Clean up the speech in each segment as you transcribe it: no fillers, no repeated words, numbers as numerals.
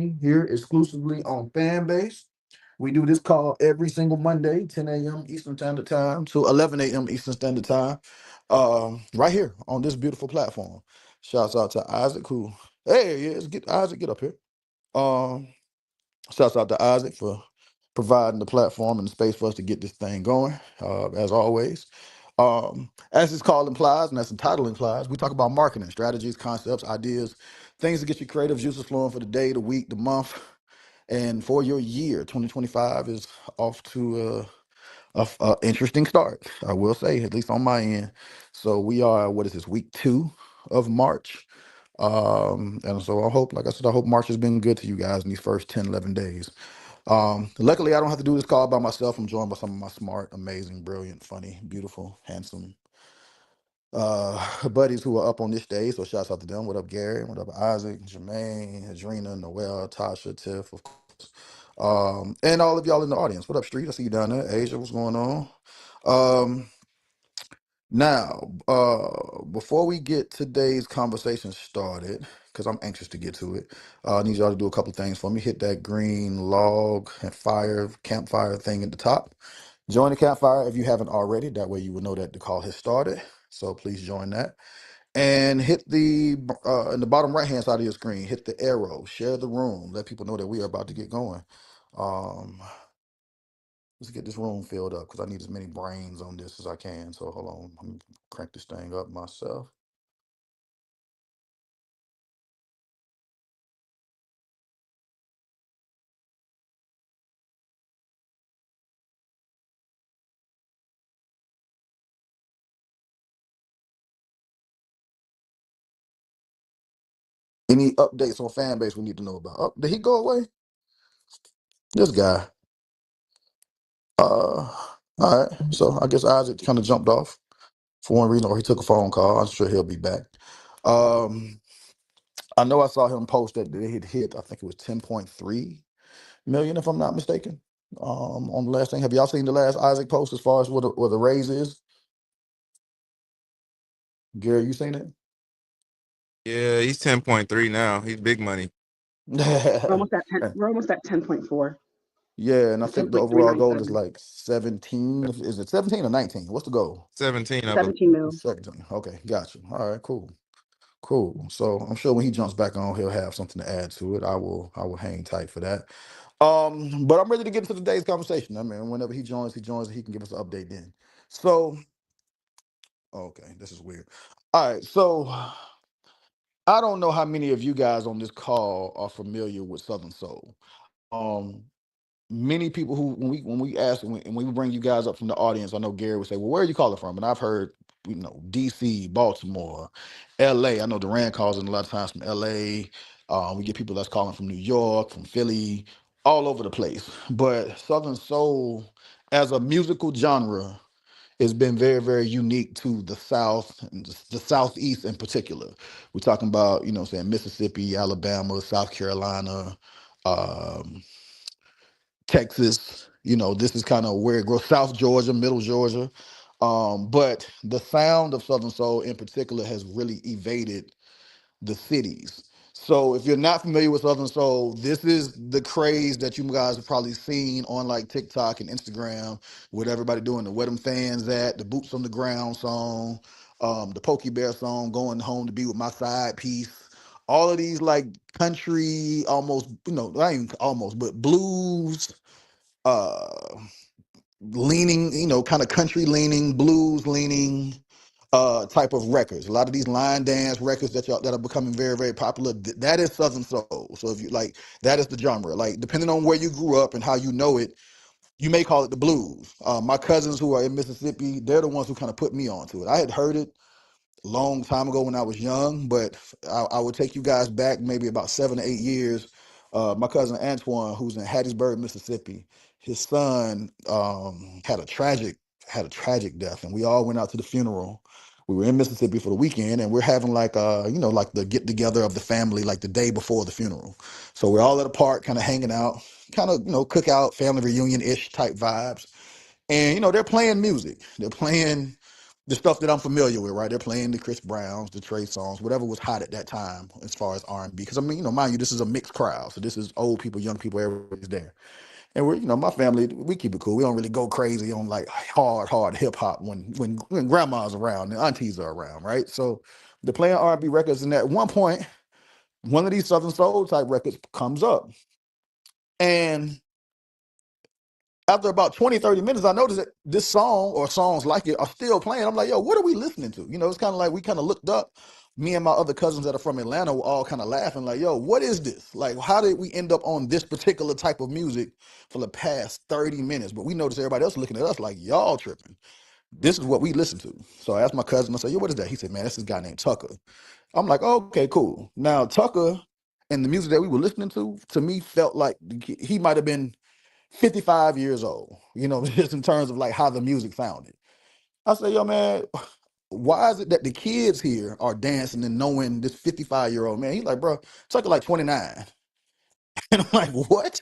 here exclusively on Fanbase. We do this call every single Monday, 10 a.m. Eastern Standard Time to 11 a.m. Eastern Standard Time, right here on this beautiful platform. Shouts out to Isaac, who, hey, yes, get Isaac, get up here. Um, Shouts out to Isaac for providing the platform and the space for us to get this thing going, as always. As this call implies, and as the title implies, we talk about marketing, strategies, concepts, ideas, things to get your creative juices flowing for the day, the week, the month, and for your year. 2025 is off to a interesting start, I will say, at least on my end. So we are, what is this, week 2 of March. And so I hope, like I said, I hope March has been good to you guys in these first 10, 11 days. Luckily, I don't have to do this call by myself. I'm joined by some of my smart, amazing, brilliant, funny, beautiful, handsome buddies who are up on this stage. So shouts out to them. What up, Gary? What up, Isaac, Jermaine, Adrena, Noel, Tasha, Tiff, of course. And all of y'all in the audience. What up, Street? I see you down there. Asia, what's going on? Um, Before we get today's conversation started, because I'm anxious to get to it, I need y'all to do a couple things for me. Hit that green log and fire campfire thing at the top. Join the campfire if you haven't already. That way you will know that the call has started. So please join that. And hit the in the bottom right hand side of your screen, hit the arrow, share the room, let people know that we are about to get going. Um, let's get this room filled up because I need as many brains on this as I can. So hold on, let me crank this thing up myself. Any updates on fan base we need to know about? Oh, did he go away? This guy. All right. So I guess Isaac kind of jumped off for one reason, or he took a phone call. I'm sure he'll be back. Um, I know I saw him post that they had hit, I think it was 10.3 million, if I'm not mistaken. On the last thing, have y'all seen the last Isaac post as far as what the raise is? Gary, you seen it? Yeah, he's 10.3 now. He's big money. We're almost at 10.4. Yeah, and I think the overall goal is 10.397. like 17. Is it 17 or 19? What's the goal? 17, I believe. 17 mil. 17. Okay, gotcha. All right, cool. Cool. So I'm sure when he jumps back on, he'll have something to add to it. I will hang tight for that. But I'm ready to get into today's conversation. I mean, whenever he joins, he can give us an update then. So, okay, this is weird. All right, so I don't know how many of you guys on this call are familiar with Southern Soul. Um, Many people who when we ask and when we bring you guys up from the audience, I know Gary would say, "Well, where are you calling from?" And I've heard, DC, Baltimore, L.A. I know Duran calls in a lot of times from L.A. We get people that's calling from New York, from Philly, all over the place. But Southern Soul, as a musical genre, has been very, very unique to the South and the Southeast in particular. We're talking about, saying Mississippi, Alabama, South Carolina. Um, Texas. This is kind of where it grows. South Georgia, Middle Georgia. But the sound of Southern Soul in particular has really evaded the cities. So if you're not familiar with Southern Soul, this is the craze that you guys have probably seen on like TikTok and Instagram with everybody doing the Where Them Fans At, the Boots on the Ground song, the Pokey Bear song, Going Home to Be With My Side Piece. All of these like country, almost, not even almost, but blues, uh leaning, kind of country leaning, blues leaning type of records. A lot of these line dance records that are becoming very, very popular, that is Southern Soul. So if you like, that is the genre. Like depending on where you grew up and how you know it, you may call it the blues. My cousins who are in Mississippi, they're the ones who kind of put me onto it. I had heard it long time ago when I was young, but I would take you guys back maybe about 7 to 8 years. My cousin Antoine, who's in Hattiesburg, Mississippi, his son had a tragic death, and we all went out to the funeral. We were in Mississippi for the weekend, and we're having like like the get together of the family like the day before the funeral. So we're all at a park, kind of hanging out, kind of cookout, family reunion ish type vibes, and they're playing music. They're playing the stuff that I'm familiar with, right? They're playing the Chris Browns, the Trey songs, whatever was hot at that time as far as R&B. Because I mean, mind you, this is a mixed crowd, so this is old people, young people, everybody's there. And we're, my family, we keep it cool. We don't really go crazy on like hard hip hop when grandma's around and aunties are around, right? So they're playing R&B records, and at one point, one of these Southern Soul type records comes up, and after about 20, 30 minutes, I noticed that this song or songs like it are still playing. I'm like, yo, what are we listening to? It's kind of like we kind of looked up. Me and my other cousins that are from Atlanta were all kind of laughing, like, yo, what is this? Like, how did we end up on this particular type of music for the past 30 minutes? But we noticed everybody else looking at us like, y'all tripping. This is what we listen to. So I asked my cousin, I said, yo, what is that? He said, man, that's this guy named Tucker. I'm like, oh, okay, cool. Now, Tucker and the music that we were listening to me, felt like he might have been 55 years old, just in terms of like how the music sounded. I say, yo, man, why is it that the kids here are dancing and knowing this 55-year-old man? He's like, bro, Tucker like 29. And I'm like, what?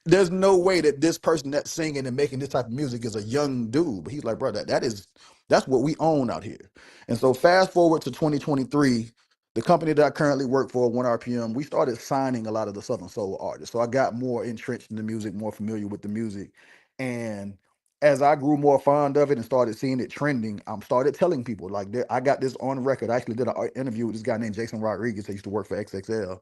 There's no way that this person that's singing and making this type of music is a young dude. But he's like, bro, that's what we own out here. And so fast forward to 2023, the company that I currently work for, 1RPM, we started signing a lot of the Southern Soul artists. So I got more entrenched in the music, more familiar with the music. And as I grew more fond of it and started seeing it trending, I started telling people like that. I got this on record. I actually did an interview with this guy named Jason Rodriguez that used to work for XXL,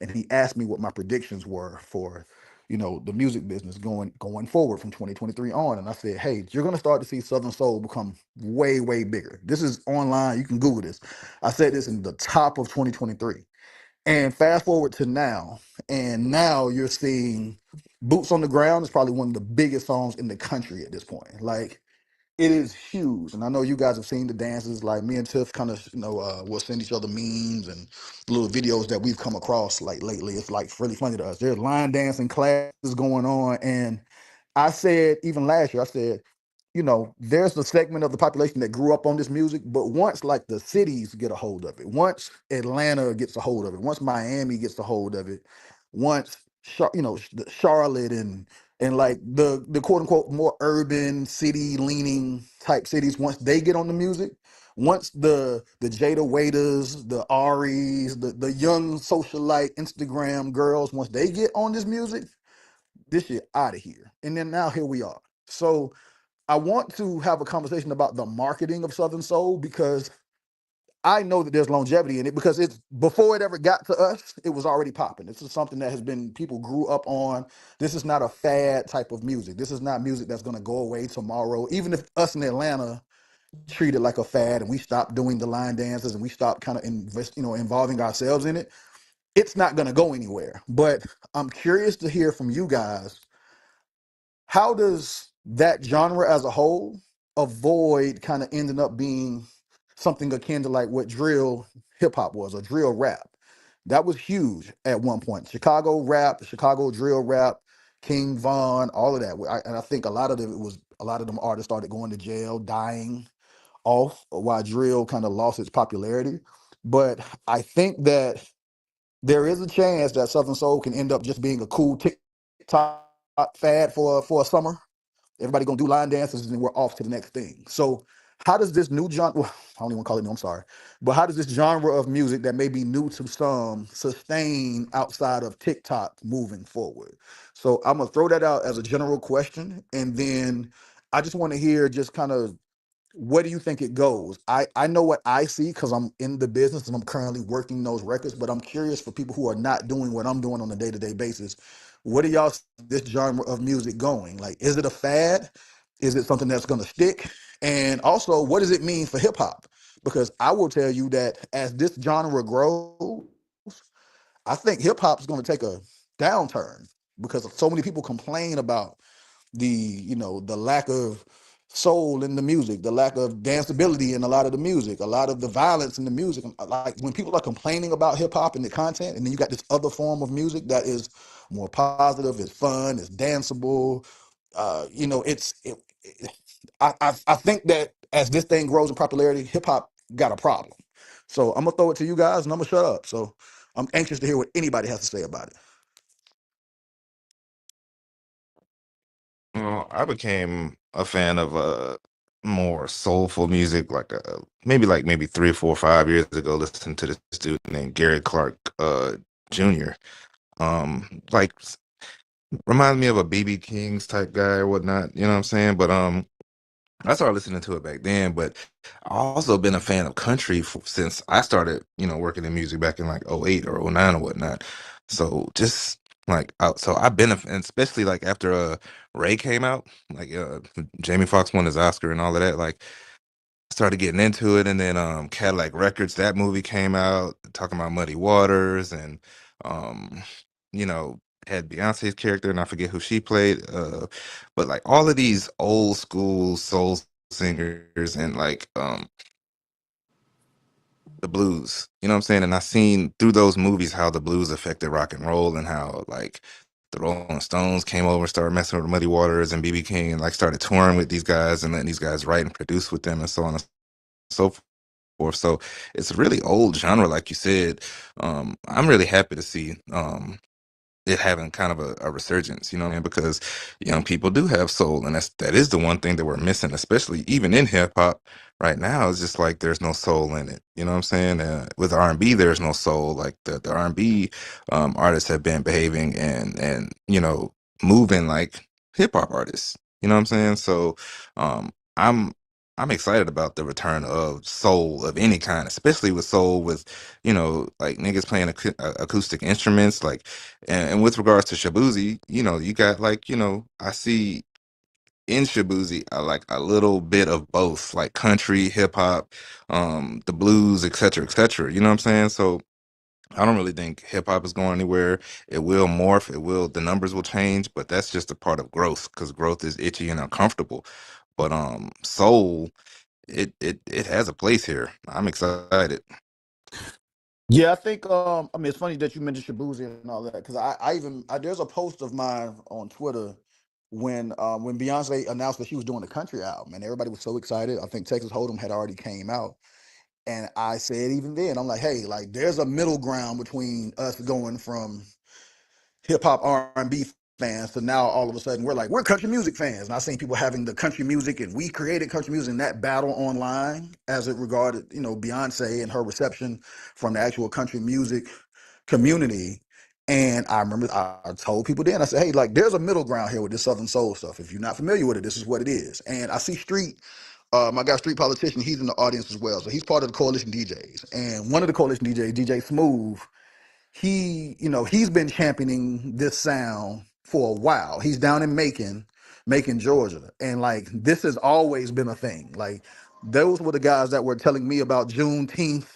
and he asked me what my predictions were for the music business going forward from 2023 on. And I said, hey, you're going to start to see Southern Soul become way, way bigger. This is online. You can Google this. I said this in the top of 2023. And fast forward to now, and now you're seeing Boots on the Ground is probably one of the biggest songs in the country at this point. Like, it is huge. And I know you guys have seen the dances. Like, me and Tiff kind of, we'll send each other memes and little videos that we've come across like lately. It's like really funny to us. There's line dancing classes going on. And I said, even last year, I said, there's a segment of the population that grew up on this music, but once like the cities get a hold of it, once Atlanta gets a hold of it, once Miami gets a hold of it, once Charlotte and like the quote unquote more urban city leaning type cities, once they get on the music, once the Jada Waiters, the Aries, the young socialite Instagram girls, once they get on this music, this shit out of here. And then now here we are. So I want to have a conversation about the marketing of Southern Soul, because I know that there's longevity in it, because it's before it ever got to us, it was already popping. This is something that has been people grew up on. This is not a fad type of music. This is not music that's going to go away tomorrow. Even if us in Atlanta treat it like a fad and we stop doing the line dances and we stop kind of involving ourselves in it, it's not going to go anywhere. But I'm curious to hear from you guys, how does that genre as a whole avoid kind of ending up being something akin to like what drill hip hop was, or drill rap? That was huge at one point. Chicago rap, Chicago drill rap, King Von, all of that. And I think a lot of them artists started going to jail, dying off, while drill kind of lost its popularity. But I think that there is a chance that Southern Soul can end up just being a cool TikTok fad for a summer. Everybody gonna do line dances and then we're off to the next thing. So how does this new genre, well, I don't even want to call it new, I'm sorry, but how does this genre of music that may be new to some sustain outside of TikTok moving forward? So I'm gonna throw that out as a general question, and then I just want to hear just kind of, what do you think it goes? I know what I see because I'm in the business and I'm currently working those records, but I'm curious for people who are not doing what I'm doing on a day-to-day basis. What do y'all see this genre of music going? Like, is it a fad? Is it something that's going to stick? And also, what does it mean for hip hop? Because I will tell you that as this genre grows, I think hip hop is going to take a downturn, because so many people complain about the lack of soul in the music, the lack of danceability in a lot of the music, a lot of the violence in the music. Like, when people are complaining about hip hop and the content, and then you got this other form of music that is more positive, it's fun, it's danceable. I think that as this thing grows in popularity, hip hop got a problem. So I'm gonna throw it to you guys, and I'm gonna shut up. So I'm anxious to hear what anybody has to say about it. Well, I became a fan of more soulful music, like maybe 3 or 4 or 5 years ago, listening to this dude named Gary Clark Jr. Like reminds me of a BB King's type guy or whatnot, you know what I'm saying? But I started listening to it back then, but I also been a fan of country since I started, working in music back in like '08 or '09 or whatnot. So just like, so I've been, and especially like after Ray came out, like Jamie Foxx won his Oscar and all of that, like started getting into it. And then Cadillac Records, that movie came out talking about Muddy Waters, and um you know had Beyonce's character, and I forget who she played, but like all of these old school soul singers, and like the blues, you know what I'm saying? And I seen through those movies how the blues affected rock and roll, and how like the Rolling Stones came over, started messing with Muddy Waters and BB King, and like started touring with these guys and letting these guys write and produce with them, and so on and so forth. So it's a really old genre, like you said. I'm really happy to see it having kind of a resurgence, you know what I mean? Because young people do have soul, and that is the one thing that we're missing, especially even in hip hop right now. It's just like there's no soul in it. You know what I'm saying? With R&B, there's no soul. Like the R&B artists have been behaving and moving like hip hop artists. You know what I'm saying? So I'm I'm excited about the return of soul of any kind, especially with soul with, like niggas playing acoustic instruments, like, and with regards to Shabuzi, you got like, I see in Shabuzi like a little bit of both, like country, hip hop, the blues, et cetera, et cetera. You know what I'm saying? So I don't really think hip hop is going anywhere. It will morph. The numbers will change, but that's just a part of growth, because growth is itchy and uncomfortable. But soul, it has a place here. I'm excited. Yeah, I think I mean it's funny that you mentioned Shabuzi and all that, because there's a post of mine on Twitter when Beyonce announced that she was doing the country album, and everybody was so excited. I think Texas Hold'em had already came out, and I said even then, I'm like, hey, like there's a middle ground between us going from hip hop R&B fans to now all of a sudden we're country music fans. And I've seen people having the country music and we created country music, and that battle online as it regarded, Beyonce and her reception from the actual country music community. And I remember I told people then, I said, hey, like there's a middle ground here with this Southern Soul stuff. If you're not familiar with it, this is what it is. And I see my guy Street Politician, he's in the audience as well. So he's part of the Coalition DJs. And one of the Coalition DJs, DJ Smooth, he's been championing this sound for a while. He's down in Macon, Georgia, and like this has always been a thing. Like those were the guys that were telling me about Juneteenth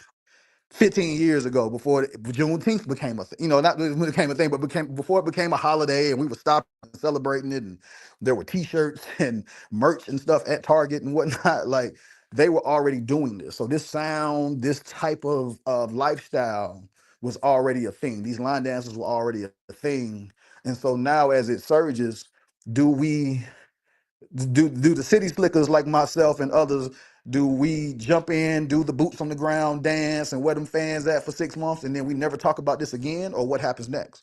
15 years ago, before Juneteenth became a thing. Not that it became a thing, but before it became a holiday, and we were stopping and celebrating it, and there were T-shirts and merch and stuff at Target and whatnot. Like they were already doing this. So this sound, this type of lifestyle was already a thing. These line dances were already a thing. And so now as it surges, do we do the city slickers like myself and others, do we jump in, do the boots on the ground dance and where them fans at for 6 months, and then we never talk about this again? Or what happens next?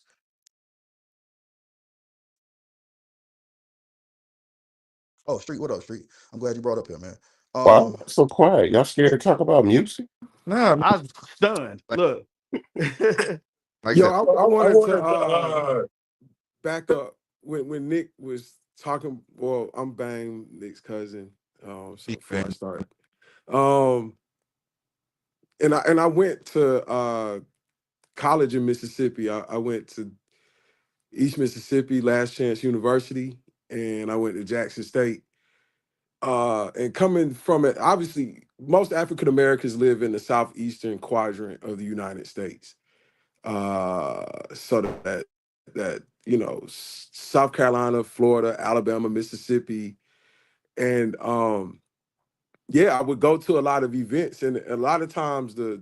Oh, Street, what up, Street? I'm glad you brought up here, man. Why y'all um so quiet? Y'all scared to talk about music? No, man, I was stunned. like Look. like I Yo, said, I I wanted to wanted to back up when Nick was talking. Well, I'm Bang, Nick's cousin. So big before I fan. start, um, and I went to college in Mississippi. I went to East Mississippi, Last Chance University, and I went to Jackson State. And coming from it, obviously, most African Americans live in the southeastern quadrant of the United States. So that South Carolina, Florida, Alabama, Mississippi, and yeah, I would go to a lot of events, and a lot of times the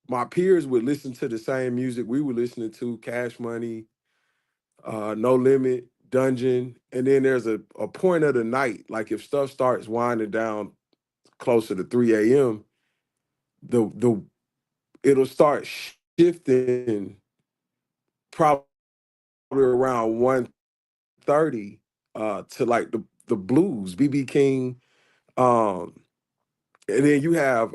my peers would listen to the same music we were listening to: Cash Money, No Limit, Dungeon, and then there's a point of the night, like if stuff starts winding down closer to 3 a.m., the it'll start shifting probably around 1:30 to like the blues, BB King, Um, and then you have,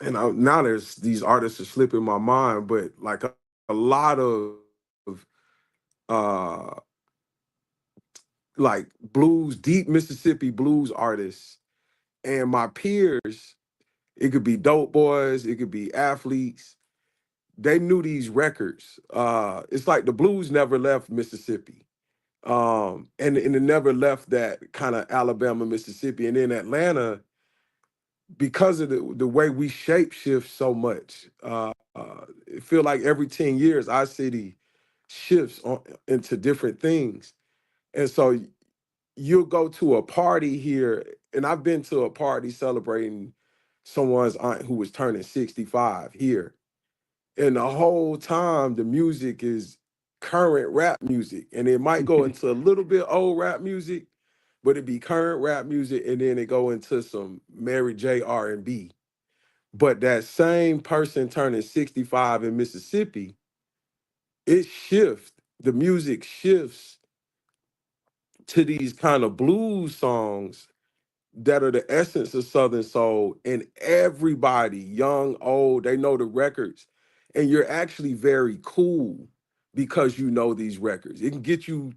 and now there's these artists are slipping my mind, but like a lot of uh like blues, deep Mississippi blues artists, and my peers, it could be dope boys, it could be athletes. They knew these records. It's like the blues never left Mississippi. And it never left that kind of Alabama, Mississippi. And in Atlanta, because of the way we shape shift so much, it feel like every 10 years our city shifts into different things. And so you'll go to a party here, and I've been to a party celebrating someone's aunt who was turning 65 here. And the whole time the music is current rap music. And it might go into a little bit old rap music, but it be current rap music, and then it go into some Mary J R&B. But that same person turning 65 in Mississippi, it shifts. The music shifts to these kind of blues songs that are the essence of Southern soul, and everybody, young, old, they know the records. And you're actually very cool because you know these records. It get you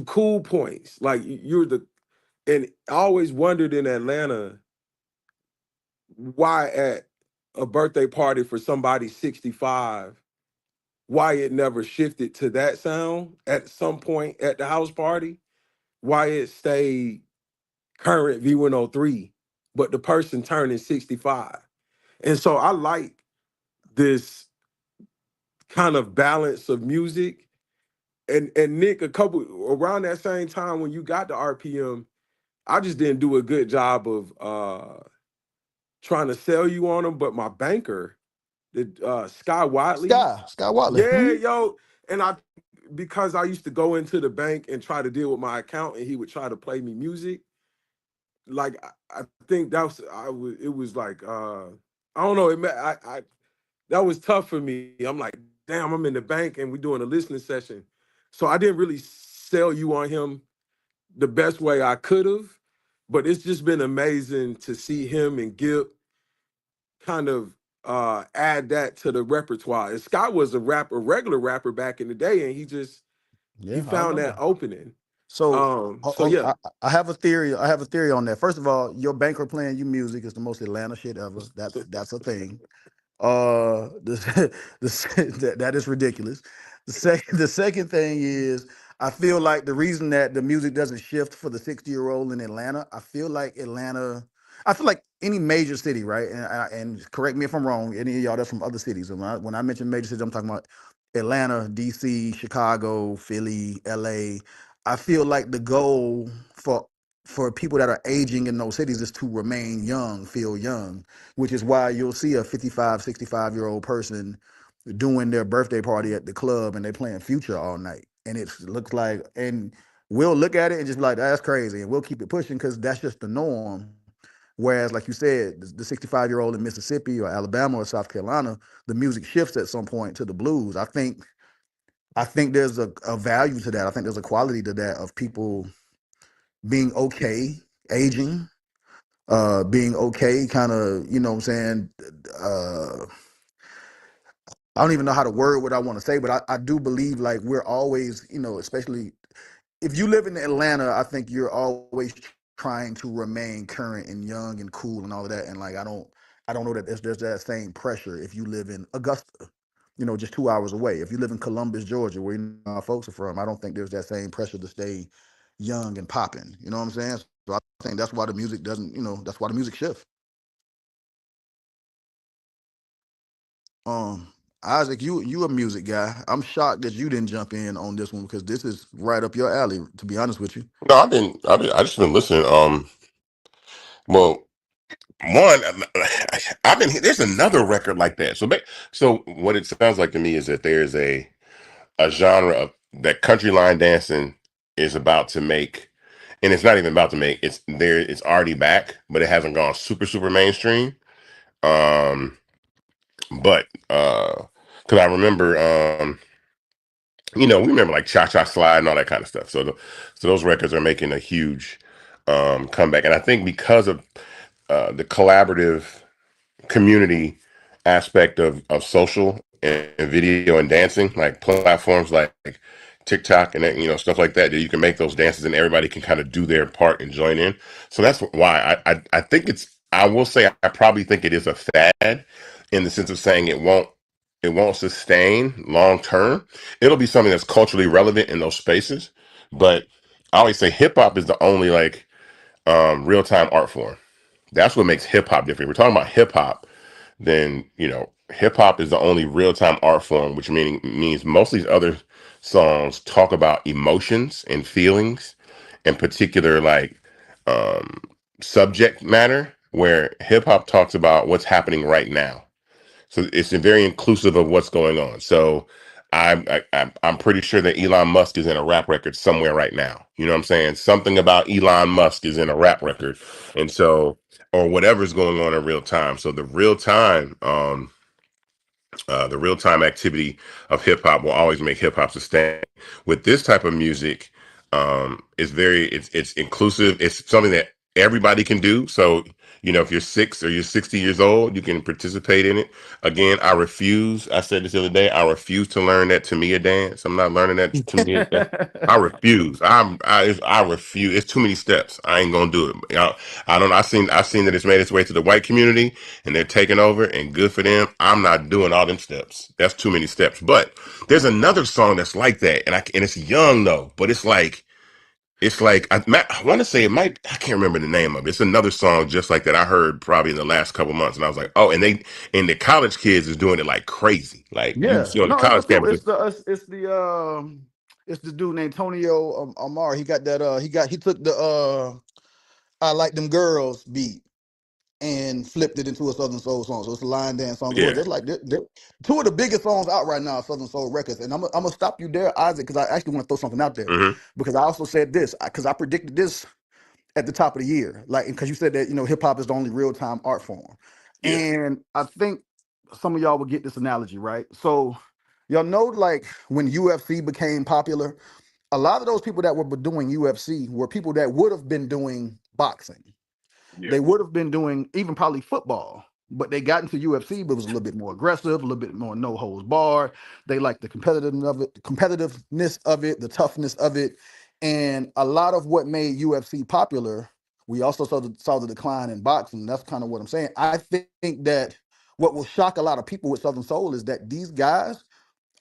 cool points. Like you're the and I always wondered in Atlanta why at a birthday party for somebody 65, why it never shifted to that sound at some point at the house party, why it stayed current V103, but the person turning 65. And so I like this kind of balance of music. And Nick, a couple around that same time when you got the RPM, I just didn't do a good job of trying to sell you on them. But my banker, the Sky Watley, Sky Watley. yeah, yo, and I because I used to go into the bank and try to deal with my account, and he would try to play me music. Like I think that was it was like I don't know, I that was tough for me. I'm like, damn, I'm in the bank and we're doing a listening session. So I didn't really sell you on him the best way I could have, but it's just been amazing to see him and Gip kind of add that to the repertoire. And Scott was a regular rapper back in the day, and he Yeah, I found that remember. opening. So So yeah. I have a theory. I have a theory on that. First of all, your banker playing you music is the most Atlanta shit ever. That's a thing. That is ridiculous. The second thing is I feel like the reason that the music doesn't shift for the 60-year-old in Atlanta, I feel like any major city, right? And correct me if I'm wrong, any of y'all that's from other cities. And when I mention major cities, I'm talking about Atlanta, DC, Chicago, Philly, LA. I feel like the goal for people that are aging in those cities is to remain young, feel young, which is why you'll see a 55, 65-year-old person doing their birthday party at the club and they playing Future all night. And it looks like, and we'll look at it and just be like, that's crazy. And we'll keep it pushing because that's just the norm. Whereas, like you said, the 65-year-old in Mississippi or Alabama or South Carolina, the music shifts at some point to the blues. I think there's a value to that. I think there's a quality to that of people being okay aging, being okay, kind of, you know what I'm saying? Uh, I don't even know how to word what I want to say, but I do believe like we're always, especially if you live in Atlanta, I think you're always trying to remain current and young and cool and all of that. And like I don't know that there's that same pressure if you live in Augusta, just 2 hours away. If you live in Columbus, Georgia, where our folks are from, I don't think there's that same pressure to stay young and popping. You know what I'm saying? So I think that's why the music doesn't, that's why the music shifts. Um, Isaac, you a music guy. I'm shocked that you didn't jump in on this one because this is right up your alley, to be honest with you. No, I just been listening. Well, one, I've been. There's another record like that. So what it sounds like to me is that there's a genre of that country line dancing is about to make, and it's not even about to make. It's there. It's already back, but it hasn't gone super mainstream. Um, but because I remember, we remember like Cha Cha Slide and all that kind of stuff. So those records are making a huge come back. And I think because of the collaborative community aspect of social and video and dancing, like platforms like TikTok and stuff like that, that you can make those dances and everybody can kind of do their part and join in. So that's why I think I will say I probably think it is a fad in the sense of saying it won't sustain long term. It'll be something that's culturally relevant in those spaces. But I always say hip hop is the only like real time art form. That's what makes hip hop different. We're talking about hip hop, then hip hop is the only real time art form, which means most of these other songs talk about emotions and feelings, in particular like um, subject matter, where hip hop talks about what's happening right now. So it's very inclusive of what's going on. So I'm pretty sure that Elon Musk is in a rap record somewhere right now. You know what I'm saying? Something about Elon Musk is in a rap record, and so or whatever's going on in real time. So the real time activity of hip hop will always make hip hop sustain. With this type of music, it's inclusive. It's something that everybody can do. So if you're 6 or you're 60 years old, you can participate in it. Again, I refuse. I said this the other day. I refuse to learn that Tamiya dance. I'm not learning that Tamiya dance. I refuse. I refuse. It's too many steps. I ain't gonna do it. I don't. I seen that it's made its way to the white community and they're taking over, and good for them. I'm not doing all them steps. That's too many steps. But there's another song that's like that, and it's young though. But it's like I want to say it might. I can't remember the name of it. It's another song just like that I heard probably in the last couple months, and I was like, oh, and the college kids is doing it like crazy. Like you Yeah, see on the no, it's college the campus. it's the dude named Tonio Amar. He got that he took the I Like Them Girls beat and flipped it into a Southern Soul song. So it's a line dance song. Yeah. That's like they're two of the biggest songs out right now, Southern Soul records. And I'm gonna stop you there, Isaac, because I actually want to throw something out there. Hmm. Because I also said this, because I predicted this at the top of the year, like because you said that hip hop is the only real time art form, Yeah. and I think some of y'all will get this analogy, right? So y'all know, like when UFC became popular, a lot of those people that were doing UFC were people that would have been doing boxing. Yeah. They would have been doing even probably football, but they got into UFC, but it was a little bit more aggressive, a little bit more no holds barred. They liked the competitiveness of it, the toughness of it, and a lot of what made UFC popular. We also saw the decline in boxing. That's kind of what I'm saying. I think that what will shock a lot of people with Southern Soul is that these guys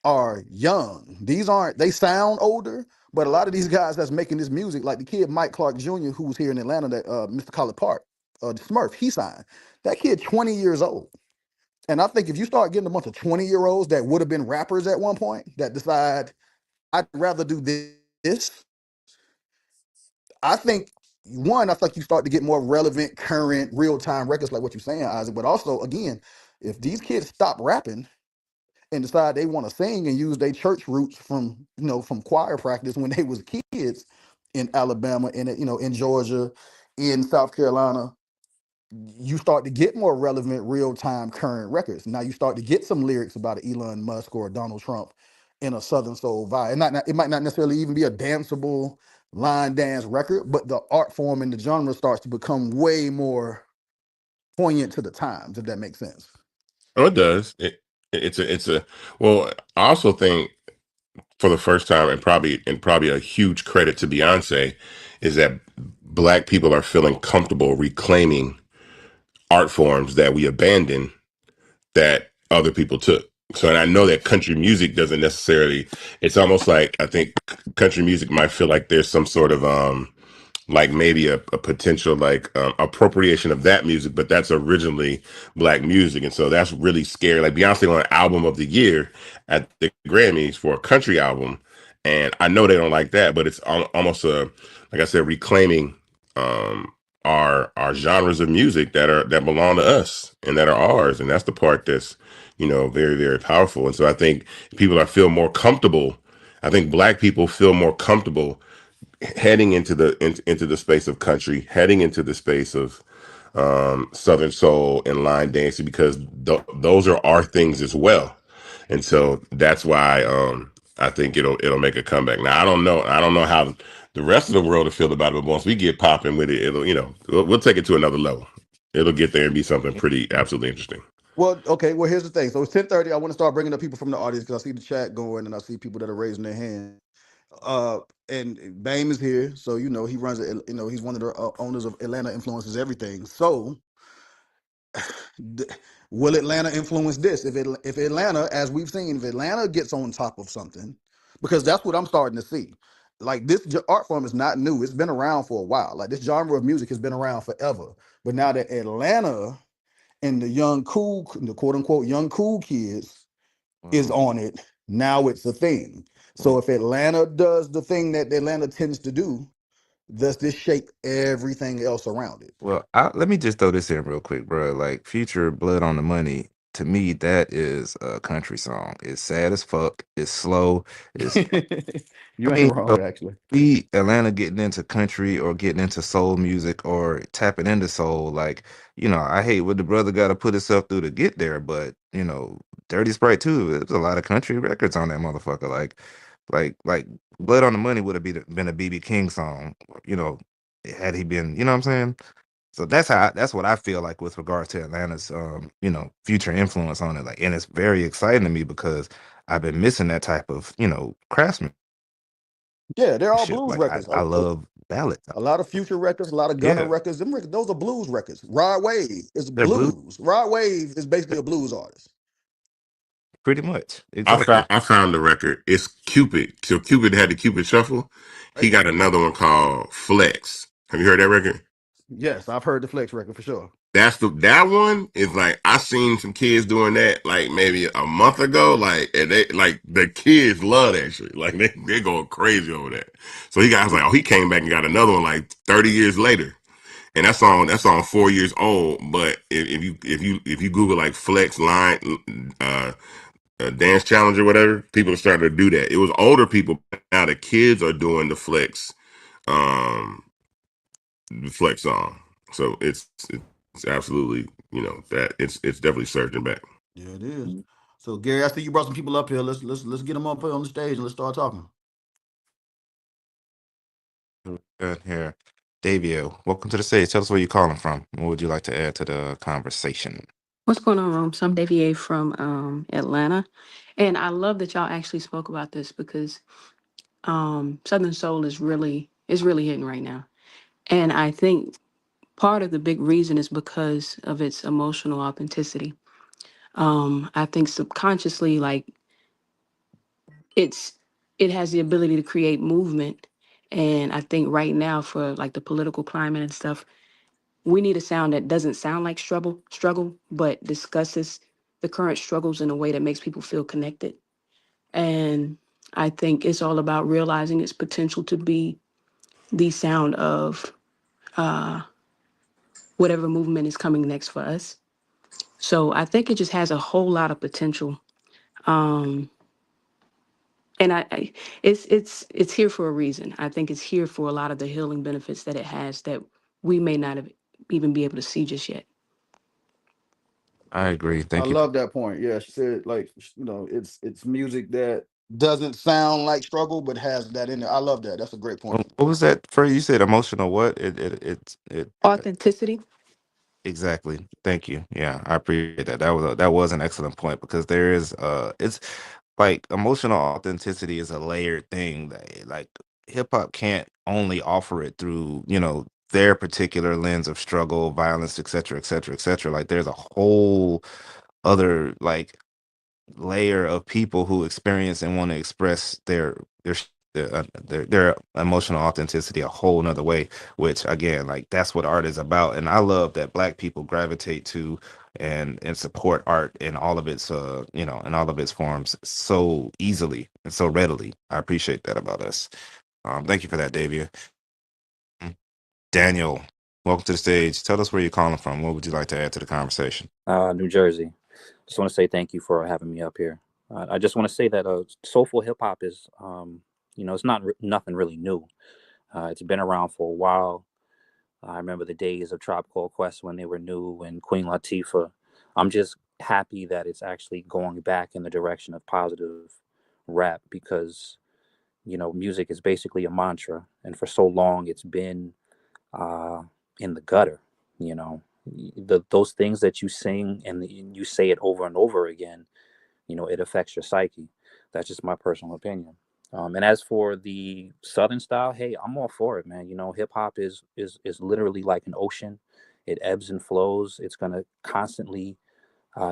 are young. They sound older, but a lot of these guys that's making this music, like the kid Mike Clark Jr., who's here in Atlanta, that Mr. College Park, the Smurf, he signed. That kid 20 years old. And I think if you start getting a bunch of 20-year-olds that would have been rappers at one point that decide, I'd rather do this, I think I think you start to get more relevant, current, real-time records like what you're saying, Isaac. But also, again, if these kids stop rapping and decide they want to sing and use their church roots from choir practice when they was kids in Alabama, in Georgia, in South Carolina, you start to get more relevant, real time, current records. Now you start to get some lyrics about Elon Musk or Donald Trump in a Southern Soul vibe. It might not necessarily even be a danceable line dance record, but the art form and the genre starts to become way more poignant to the times, if that makes sense. Oh, it does. It's a well. I also think for the first time, and probably a huge credit to Beyonce, is that Black people are feeling comfortable reclaiming art forms that we abandoned that other people took. So, and I know that country music doesn't necessarily. It's almost like I think country music might feel like there's some sort of like maybe a potential like appropriation of that music, but that's originally Black music, and so that's really scary. Like Beyonce won Album of the Year at the Grammys for a country album, and I know they don't like that, but it's almost like I said, reclaiming um, our genres of music that belong to us and that are ours, and that's the part that's very very powerful. And so I think people are feel more comfortable. I think Black people feel more comfortable heading into the space of country, heading into the space of Southern soul and line dancing, because those are our things as well. And so that's why I think it'll make a comeback. Now I don't know how the rest of the world will feel about it. But once we get popping with it, it'll, we'll take it to another level. It'll get there and be something pretty absolutely interesting. Well, okay. Well, here's the thing. So it's 10:30. I want to start bringing up people from the audience because I see the chat going and I see people that are raising their hand. Uh, and Bame is here, so he runs. He's one of the owners of Atlanta Influences Everything. So, will Atlanta influence this? If Atlanta, as we've seen, if Atlanta gets on top of something, because that's what I'm starting to see. Like this art form is not new; it's been around for a while. Like this genre of music has been around forever. But now that Atlanta and the quote unquote young cool kids is on it, now it's a thing. So if Atlanta does the thing that Atlanta tends to do, does this shape everything else around it? Well, let me just throw this in real quick, bro. Like Future Blood on the Money, to me, that is a country song. It's sad as fuck. It's slow. It's You I ain't mean, wrong, actually. Atlanta getting into country or getting into soul music or tapping into soul, like, I hate what the brother got to put himself through to get there, but Dirty Sprite too. There's a lot of country records on that motherfucker. Like Blood on the Money would have been a BB King song, you know, had he been, you know what I'm saying? So that's what I feel like with regards to Atlanta's future influence on it. Like, and it's very exciting to me because I've been missing that type of, craftsmanship. Yeah, they're all blues Like I, records. I love ballads. A lot of Future records, a lot of Gunna Yeah, records. Those are blues records. Rod Wave is they're blue blues. Rod Wave is basically a blues artist. pretty much. Exactly. I found the record. It's Cupid. So Cupid had the Cupid Shuffle. He Right? got another one called Flex. Have you heard that record? Yes, I've heard the Flex record for sure. That one is like I seen some kids doing that like maybe a month ago. Like and they like the kids love that shit. Like they going crazy over that. So I was like, oh, he came back and got another one like 30 years later. And that's on 4 years old. But if you Google like Flex line dance challenge or whatever, people are starting to do that. It was older people. Now the kids are doing um the flex song. So it's absolutely, that it's definitely surging back. Yeah, it is. So Gary, I see you brought some people up here. Let's get them up here on the stage and let's start talking. Good here. Davio, welcome to the stage. Tell us where you're calling from. What would you like to add to the conversation? What's going on, Rome? So I'm Davia from Atlanta. And I love that y'all actually spoke about this because Southern Soul is really hitting right now. And I think part of the big reason is because of its emotional authenticity. I think subconsciously, like it's it has the ability to create movement. And I think right now for like the political climate and stuff, we need a sound that doesn't sound like struggle, but discusses the current struggles in a way that makes people feel connected. And I think it's all about realizing its potential to be the sound of uh, whatever movement is coming next for us. So I think it just has a whole lot of potential. Um, and it's here for a reason. I think it's here for a lot of the healing benefits that it has that we may not have even be able to see just yet. I agree. I Thank you. love that point. Yeah, she said like it's music that doesn't sound like struggle but has that in there. I love that. That's a great point. What was that phrase you said? Emotional what? It Authenticity. Exactly. Thank you. Yeah, I appreciate that. That was an excellent point because there is it's like emotional authenticity is a layered thing that like hip hop can't only offer it through, their particular lens of struggle, violence, et cetera, et cetera, et cetera. Like there's a whole other like layer of people who experience and want to express their emotional authenticity a whole nother way, which again, like that's what art is about. And I love that Black people gravitate to and support art in all of its in all of its forms so easily and so readily. I appreciate that about us. Thank you for that, Davia. Daniel, welcome to the stage. Tell us where you're calling from. What would you like to add to the conversation? New Jersey. Just want to say thank you for having me up here. I just want to say that soulful hip hop is, it's nothing really new. It's been around for a while. I remember the days of Tribe Called Quest when they were new and Queen Latifah. I'm just happy that it's actually going back in the direction of positive rap because music is basically a mantra, and for so long it's been in the gutter. Those things that you sing and you say it over and over again, it affects your psyche. That's just my personal opinion. And as for the Southern style, hey, I'm all for it, man. Hip hop is literally like an ocean. It ebbs and flows. It's gonna constantly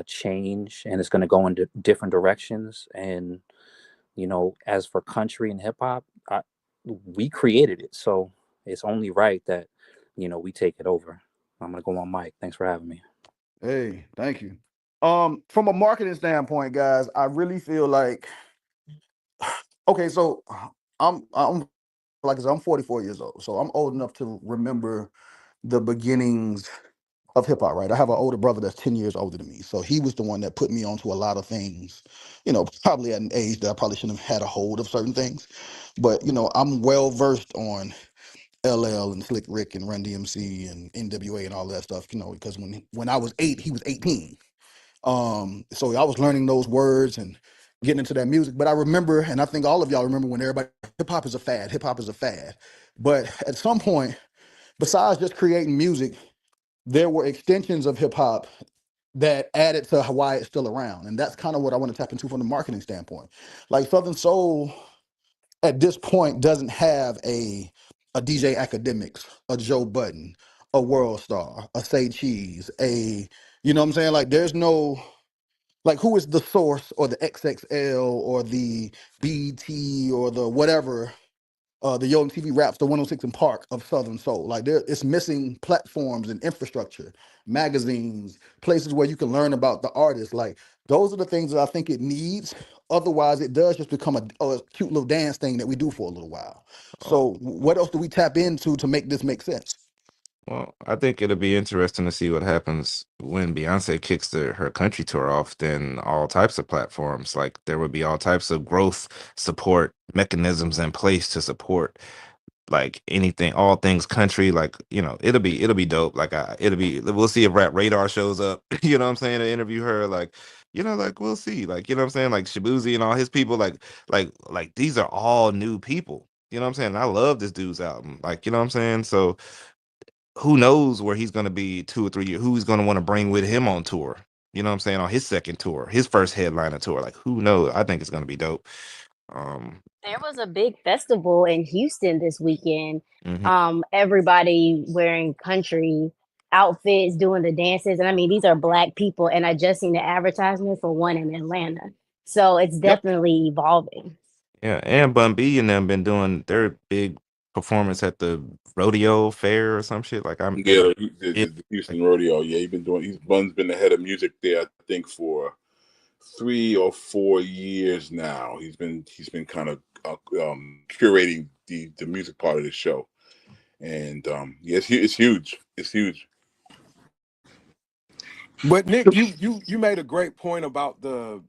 change, and it's gonna go in different directions. And as for country and hip hop, we created it, so it's only right that we take it over. I'm gonna go on mic. Thanks for having me. Hey, thank you. From a marketing standpoint, guys, I really feel like okay, so I'm like I said, I'm 44 years old, so I'm old enough to remember the beginnings of hip hop, right? I have an older brother that's 10 years older than me. So he was the one that put me onto a lot of things, probably at an age that I probably shouldn't have had a hold of certain things. But, I'm well versed on LL and Slick Rick and Run DMC and NWA and all that stuff, because when I was 8, he was 18. So I was learning those words and getting into that music. But I remember, and I think all of y'all remember when everybody, hip hop is a fad, hip hop is a fad. But at some point, besides just creating music, there were extensions of hip hop that added to why it's still around. And that's kind of what I want to tap into from the marketing standpoint. Like Southern Soul at this point doesn't have a DJ Academics, a Joe Budden, a World Star, a Say Cheese, you know what I'm saying? Like there's no, like who is the Source or the XXL or the BT or the whatever, the Yo MTV Raps, the 106 in Park of Southern Soul. Like it's missing platforms and infrastructure, magazines, places where you can learn about the artist. Like those are the things that I think it needs. Otherwise, it does just become a cute little dance thing that we do for a little while. So what else do we tap into to make this make sense? Well, I think it'll be interesting to see what happens when Beyonce kicks her country tour off. Then all types of platforms, like there would be all types of growth support mechanisms in place to support like anything, all things country. Like it'll be dope. Like we'll see if Rap Radar shows up. You know what I'm saying, to interview her. Like we'll see. Like you know what I'm saying, like Shabuzi and all his people. Like these are all new people. You know what I'm saying. And I love this dude's album. Like you know what I'm saying. So who knows where he's going to be 2 or 3 years, who he's going to want to bring with him on tour. You know what I'm saying? On his second tour, his first headliner tour. Like, who knows? I think it's going to be dope. There was a big festival in Houston this weekend. Mhm. Everybody wearing country outfits, doing the dances. And I mean, these are Black people. And I just seen the advertisement for one in Atlanta. So it's Yep. definitely evolving. Yeah, and Bun B and them been doing their big performance at the rodeo fair or some shit. Like Yeah, it, the Houston Rodeo. Yeah, Bun's been the head of music there, I think, for 3 or 4 years now. He's been kind of curating the music part of the show, and yeah, it's huge. It's huge. But Nick, you made a great point about the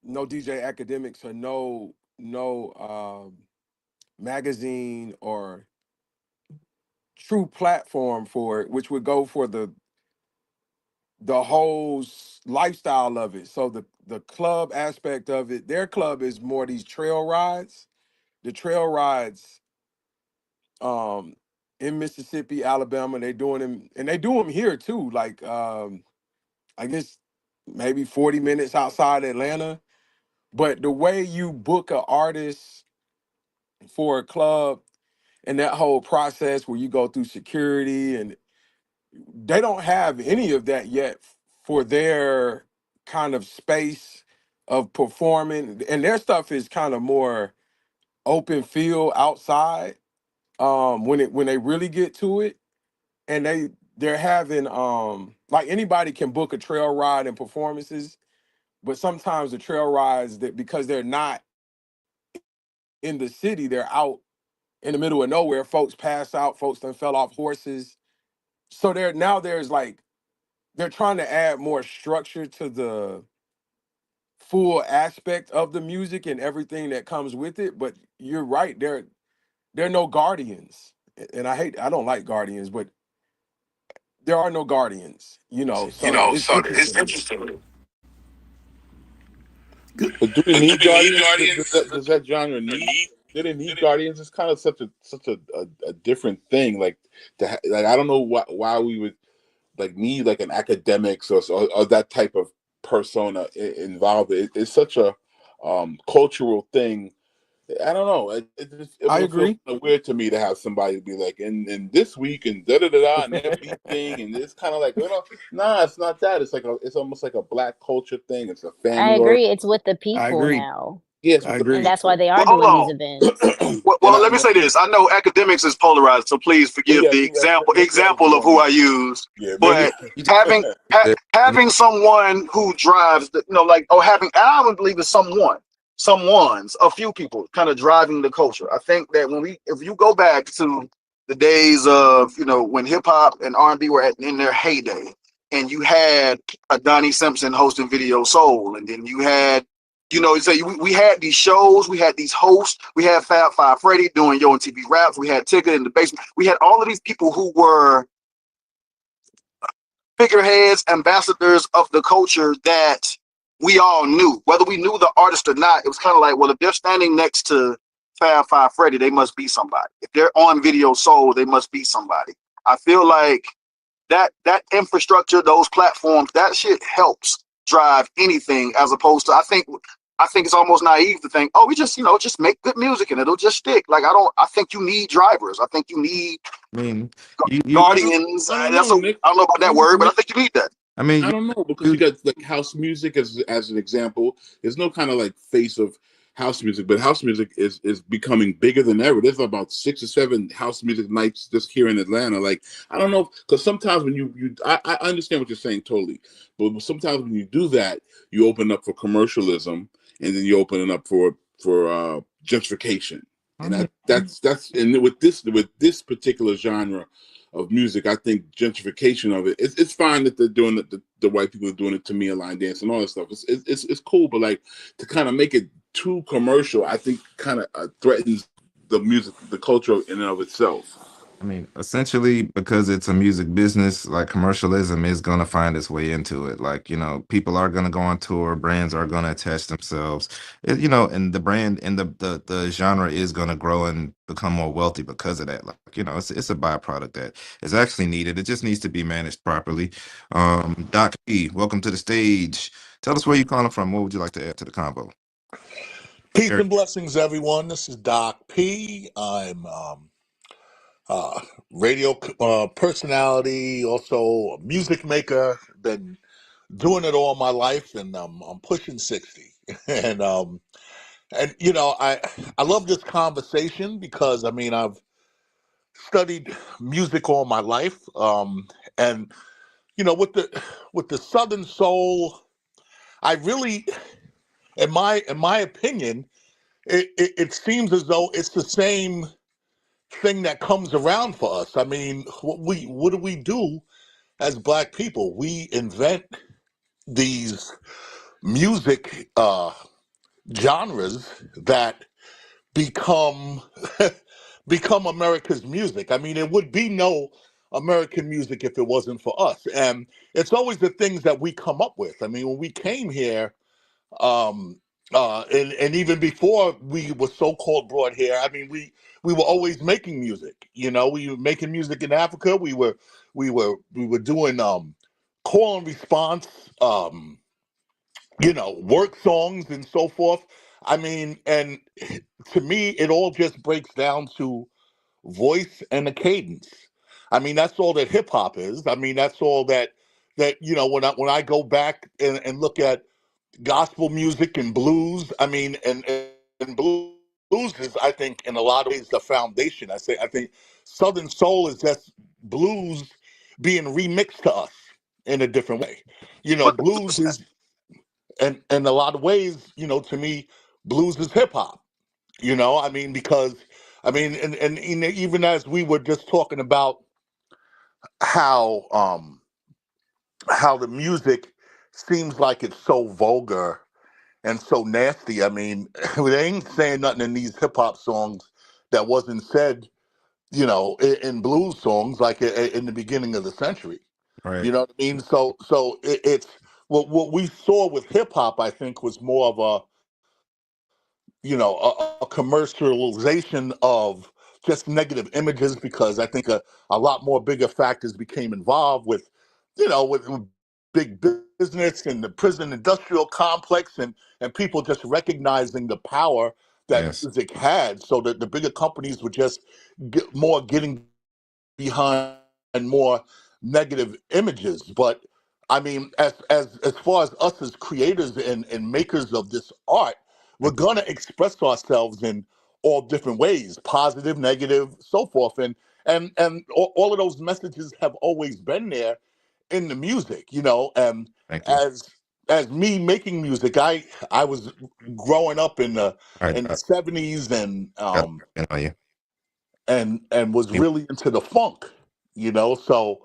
no DJ Academics or no magazine or true platform for it, which would go for the whole lifestyle of it. So the club aspect of it, their club is more these trail rides. The trail rides in Mississippi, Alabama, they doing them, and they do them here too. Like I guess maybe 40 minutes outside Atlanta. But the way you book an artist for a club and that whole process where you go through security, and they don't have any of that yet for their kind of space of performing. And their stuff is kind of more open field outside when they really get to it. And they're having like anybody can book a trail ride and performances, but sometimes the trail rides, that because they're not in the city, they're out in the middle of nowhere. Folks pass out, folks done fell off horses. So there's like they're trying to add more structure to the full aspect of the music and everything that comes with it. But you're right, there are no guardians. And I don't like guardians, but there are no guardians, so it's It's interesting. interesting. But do we need guardians? Does that genre need they didn't need guardians. It's kind of such a different thing. Like like I don't know why we would like need like an academics or that type of persona involved. It's such a cultural thing. I don't know. It I would feel agree. kind of weird to me to have somebody be like, and this week and da da da da and everything, and it's kind of like, nah, it's not that. It's almost like a black culture thing. It's a I family or agree. It's with the I people agree. now. yes, I with the And agree. that's why people. they Well, are hold doing these on. events. Well, let me say this. I know academics is polarized, so please forgive Yeah, the maybe I was example of wrong who I there. use. Yeah, maybe. But having someone who drives, like, or having, and I would believe it's someone's, a few people kind of driving the culture. I think that if you go back to the days of, when hip hop and R&B were in their heyday, and you had a Donnie Simpson hosting Video Soul, and then you had, say we had these shows, we had these hosts, we had Fab Five Freddy doing Yo MTV Raps, we had Tigger in the basement, we had all of these people who were figureheads, ambassadors of the culture that we all knew, whether we knew the artist or not. It was kind of like, well, if they're standing next to Fab Five Freddy, they must be somebody. If they're on Video Soul, they must be somebody. I feel like that infrastructure, those platforms, that shit helps drive anything, as opposed to, I think it's almost naive to think, oh, we just make good music and it'll just stick. Like, I think you need drivers. I think you need I mean, you guardians. I don't I know, don't Nick. know about that word, but I think you need that. I mean, I don't know, because you got like house music as an example. There's no kind of like face of house music, but house music is becoming bigger than ever. There's about 6 or 7 house music nights just here in Atlanta. Like, I don't know, because sometimes when I understand what you're saying totally, but sometimes when you do that, you open up for commercialism, and then you open it up for gentrification, and that's and with this particular genre of music, I think gentrification of it's fine that they're doing it, the white people are doing it to me, a line dance and all that stuff. It's cool, but like to kind of make it too commercial, I think kind of threatens the music, the culture in and of itself. I mean, essentially, because it's a music business, like commercialism is going to find its way into it. Like, people are going to go on tour, brands are going to attach themselves, and the brand and the genre is going to grow and become more wealthy because of that. Like, it's a byproduct that is actually needed. It just needs to be managed properly. Doc P, welcome to the stage. Tell us where you're calling from. What would you like to add to the convo? Peace Eric. and blessings, everyone. This is Doc P. I'm radio personality, also a music maker. Been doing it all my life, and I'm pushing 60. and I love this conversation because I've studied music all my life, and with the Southern soul, I really, in my opinion, it seems as though it's the same thing that comes around for us. I mean, what do we do as Black people? We invent these music genres that become become America's music. I mean, there would be no American music if it wasn't for us. And it's always the things that we come up with. I mean, when we came here, and even before we were so-called brought here, we were always making music. We were making music in Africa. We were doing call and response, work songs and so forth. And to me, it all just breaks down to voice and a cadence. That's all that hip hop is. That's all that when I go back and look at gospel music and blues. And blues is, I think, in a lot of ways, the foundation. I think Southern soul is just blues being remixed to us in a different way. Blues is, and in a lot of ways, to me, blues is hip hop. Because and even as we were just talking about how the music seems like it's so vulgar and so nasty. They ain't saying nothing in these hip hop songs that wasn't said, in blues songs like in the beginning of the century. Right. You know what I mean? So it's what we saw with hip hop. I think was more of a commercialization of just negative images, because I think a lot more bigger factors became involved with big business and the prison industrial complex, and people just recognizing the power that Yes. music had, so that the bigger companies were just getting behind more negative images. But I mean, as far as us as creators and makers of this art, we're gonna express ourselves in all different ways, positive, negative, so forth. And all of those messages have always been there in the music. And Thank you. as me making music, I was growing up in the All right, in the 70s, and got it on you. and was really into the funk. So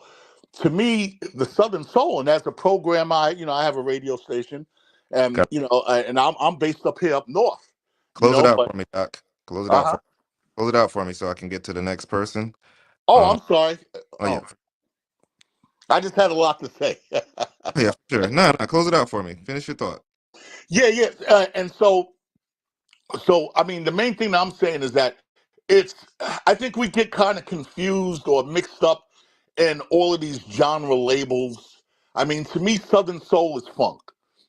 to me, the Southern Soul, and as a program, I have a radio station, and Got and I'm based up here up north. close it out But for me, Doc. Close it out uh-huh. for close it out for me so I can get to the next person. Oh, Um. I'm sorry. Oh yeah. I just had a lot to say. Oh, yeah. Sure. No. Close it out for me. Finish your thought. Yeah. And so I mean, the main thing that I'm saying is that it's I think we get kind of confused or mixed up in all of these genre labels. I mean, to me, Southern Soul is funk.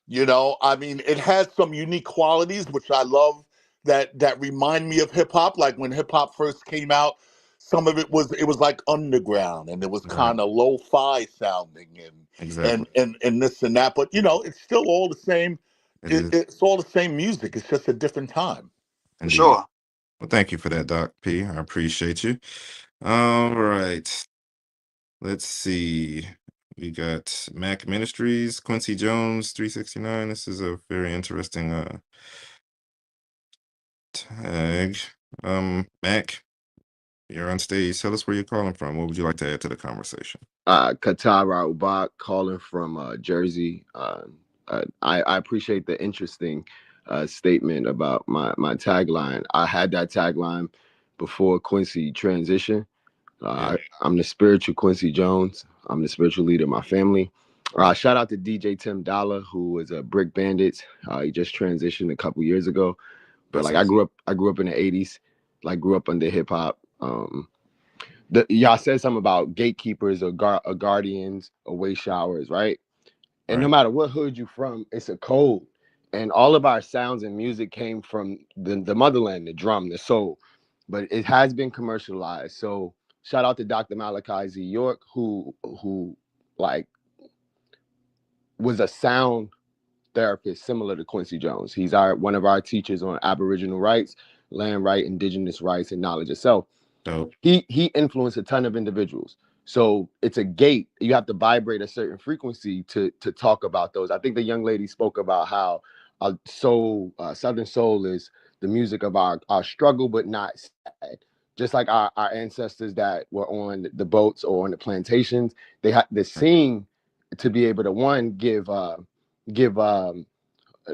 I mean, it has some unique qualities which I love, that remind me of hip hop. Like when hip hop first came out, some of it was like underground, and it was Right. kind of lo-fi sounding, and Exactly. and this and that. But it's still all the same. It is It's all the same music. It's just a different time. For indeed. sure. Well, thank you for that, Doc P. I appreciate you. All right. Let's see. We got Mac Ministries, Quincy Jones, 369. This is a very interesting tag. Mac, you're on stage. Tell us where you're calling from. What would you like to add to the conversation? Katara Ubak calling from Jersey. I appreciate the interesting statement about my tagline. I had that tagline before Quincy transition. I'm the spiritual Quincy Jones. I'm the spiritual leader of my family. Shout out to DJ Tim Dollar, who was a Brick Bandits. He just transitioned a couple years ago. But like I grew up in the 80s, like grew up under hip hop. Y'all said something about gatekeepers or guardians or way showers, right? And no matter what hood you from, it's a code. And all of our sounds and music came from the motherland, the drum, the soul. But it has been commercialized. So shout out to Dr. Malachi Z. York, who like was a sound therapist similar to Quincy Jones. He's one of our teachers on Aboriginal rights, land right, indigenous rights, and knowledge of self. Dope. He influenced a ton of individuals. So it's a gate. You have to vibrate a certain frequency to talk about those. I think the young lady spoke about how Southern Soul is the music of our struggle, but not sad. Just like our ancestors that were on the boats or on the plantations, they had the sing to be able to give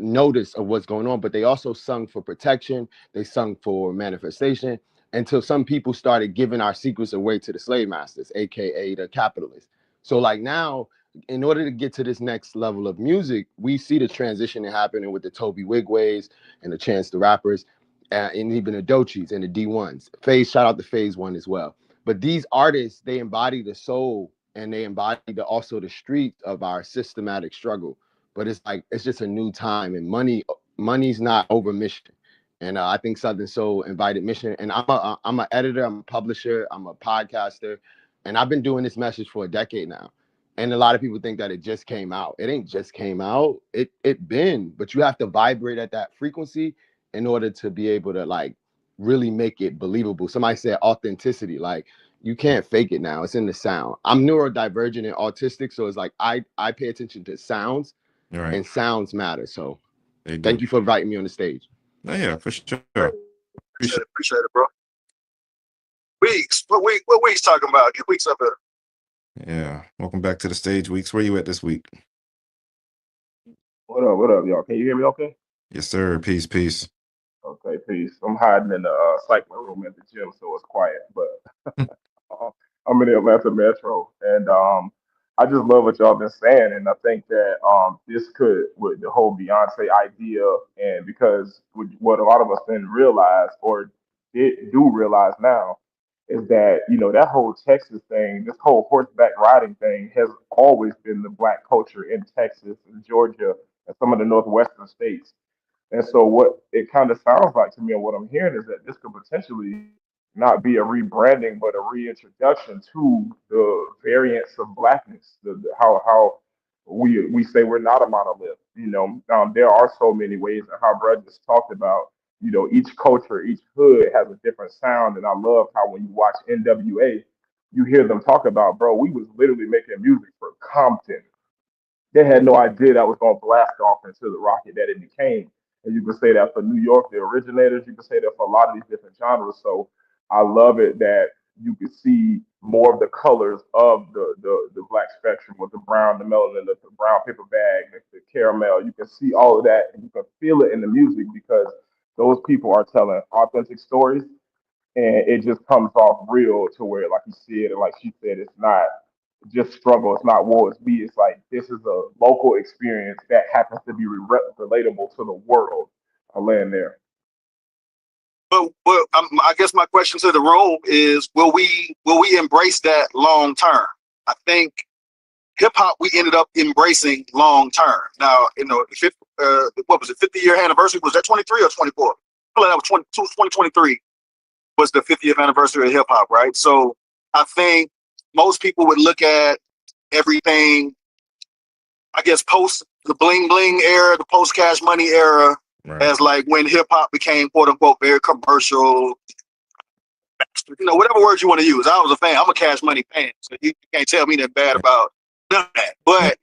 notice of what's going on, but they also sung for protection. They sung for manifestation until some people started giving our secrets away to the slave masters, aka the capitalists. So like now, in order to get to this next level of music, we see the transition happening with the Toby Wigways and the Chance the Rappers, and even the Doechis and the D1s. Shout out to Phase One as well. But these artists, they embody the soul and they embody also the street of our systematic struggle. But it's like it's just a new time, and money's not over mission. And I think Southern Soul invited mission. And I'm an editor, I'm a publisher, I'm a podcaster, and I've been doing this message for a decade now. And a lot of people think that it just came out. It ain't just came out. It been, but you have to vibrate at that frequency in order to be able to like really make it believable. Somebody said authenticity, like you can't fake it now. It's in the sound. I'm neurodivergent and autistic, so it's like I pay attention to sounds, and sounds matter. So thank you for inviting me on the stage. Oh, yeah, for sure. Appreciate it, bro. Weeks. What Weeks talking about? Get Weeks up here. Yeah. Welcome back to the stage, Weeks. Where you at this week? What up, y'all? Can you hear me okay? Yes, sir. Peace. Okay, peace. I'm hiding in the cycling room at the gym, so it's quiet, but I'm in the Atlanta Metro. And I just love what y'all been saying, and I think that this could with the whole Beyonce idea, and because what a lot of us didn't realize or do realize now is that that whole Texas thing, this whole horseback riding thing, has always been the black culture in Texas and Georgia and some of the northwestern states. And so what it kind of sounds like to me and what I'm hearing is that this could potentially not be a rebranding, but a reintroduction to the variants of blackness, how we say we're not a monolith. There are so many ways, and how Brad just talked about. Each culture, each hood has a different sound, and I love how when you watch NWA, you hear them talk about, bro, we was literally making music for Compton. They had no idea that was going to blast off into the rocket that it became. And you can say that for New York, the originators. You can say that for a lot of these different genres. So I love it that you can see more of the colors of the black spectrum with the brown, the melanin, the brown paper bag, the caramel. You can see all of that, and you can feel it in the music because those people are telling authentic stories, and it just comes off real to where, like you said, and like she said, it's not just struggle. It's not war. It's me. It's like this is a local experience that happens to be relatable to the world. I land there. But I guess my question to the room is: will we embrace that long term? I think hip hop we ended up embracing long term. Now, what was it? 50-year anniversary, was that 23 or 24? Well, that was 2023 was the 50th anniversary of hip hop, right? So I think most people would look at everything, I guess, post the bling bling era, the post Cash Money era, Right. as like when hip hop became quote unquote very commercial, whatever words you want to use. I was a fan. I'm a Cash Money fan, so you can't tell me that bad about none of that. But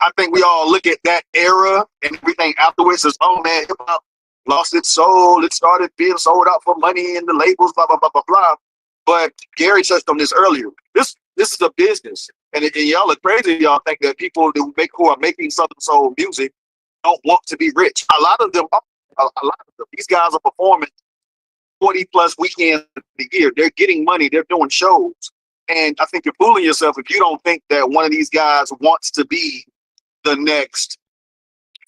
I think we all look at that era and everything afterwards as, oh man, hip hop lost its soul. It started being sold out for money and the labels, blah blah blah blah blah. But Gary touched on this earlier. This is a business, and y'all are crazy. Y'all think that people who are making Southern soul music don't want to be rich. A lot of them, these guys are performing 40 plus weekends a year. They're getting money. They're doing shows, and I think you're fooling yourself if you don't think that one of these guys wants to be the next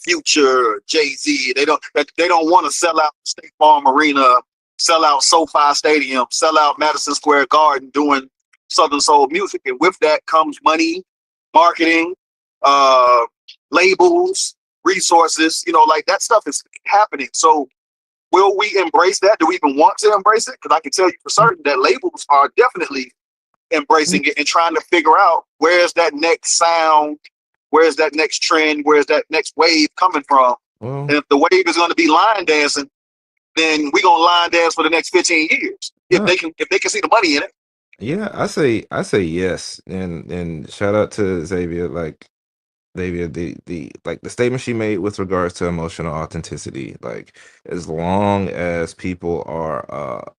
Future, Jay-Z. They don't want to sell out State Farm Arena, sell out SoFi Stadium, sell out Madison Square Garden doing Southern soul music. And with that comes money, marketing, labels, resources. Like that stuff is happening. So will we embrace that? Do we even want to embrace it? Because I can tell you for certain that labels are definitely embracing it and trying to figure out where's that next sound, where's that next trend, where's that next wave coming from. Well, And if the wave is going to be line dancing, then we're going to line dance for the next 15 years if no, they can see the money in it. yeah, I say yes, and shout out to Xavier, like Xavier, the statement she made with regards to emotional authenticity, like as long as people are